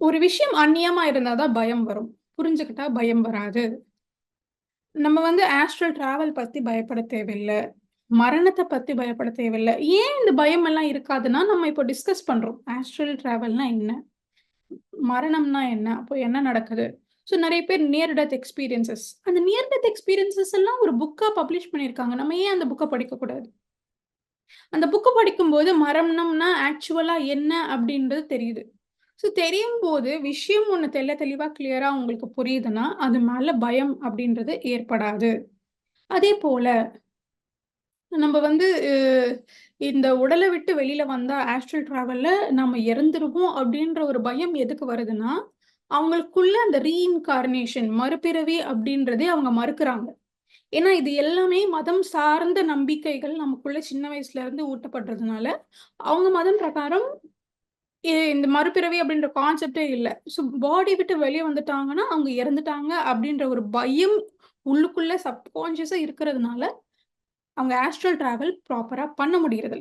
ஒரு விஷயம் அந்நியமா இருந்தா தான் பயம் வரும். புரிஞ்சுக்கிட்டா பயம் வராது. நம்ம ஆஸ்ட்ரல் டிராவல் பத்தி பயப்பட தேவையில்ல. மரணத்த பத்தி பயப்பட தேவையில்ல. ஏன் இந்த பயமெல்லாம் இருக்காதுன்னா, நம்ம இப்போ டிஸ்கஸ் பண்றோம். ஆஸ்ட்ரல் டிராவல்னா என்ன? மரணம்னா என்ன? அப்போ என்ன நடக்குது? ஸோ நெறைய பேர் நியர் டெத் எக்ஸ்பீரியன்ஸஸ். அந்த நியர் டெத் எக்ஸ்பீரியன்ஸஸ் எல்லாம் ஒரு புக்கா பப்ளிஷ் பண்ணியிருக்காங்க. நம்ம ஏன் அந்த புக்க படிக்கக்கூடாது? அந்த புக்க படிக்கும்போது மரணம்னா ஆக்சுவலா என்ன அப்படின்றது தெரியுது. ஸோ தெரியும்போது விஷயம் ஒண்ணு தெளிவா கிளியரா உங்களுக்கு புரியுதுன்னா, அது மேல பயம் அப்படின்றது ஏற்படாது. அதேபோல நம்ப இந்த உடல விட்டு வெளியில வந்தா ஆஸ்ட்ரல் டிராவல்ல நம்ம இறந்துருவோம் அப்படின்ற ஒரு பயம் எதுக்கு வருதுன்னா, அவங்களுக்குள்ள அந்த ரீஇன்கார்னேஷன் மறுபிறவி அப்படின்றதே அவங்க மறுக்குறாங்க. ஏன்னா, இது எல்லாமே மதம் சார்ந்த நம்பிக்கைகள் நமக்குள்ள சின்ன வயசுல இருந்து ஊட்டப்படுறதுனால, அவங்க மதம் பிரகாரம் இந்த மறுபிறவி அப்படின்ற கான்செப்ட்டே இல்ல. ஸோ பாடி விட்டு வெளிய வந்துட்டாங்கன்னா, அவங்க இறந்துட்டாங்க அப்படின்ற ஒரு பயம் உள்ளுக்குள்ள சப்கான்ஷியஸா இருக்கிறதுனால, அவங்க ஆஸ்ட்ரல் டிராவல் ப்ராப்பரா பண்ண முடியறதில்ல.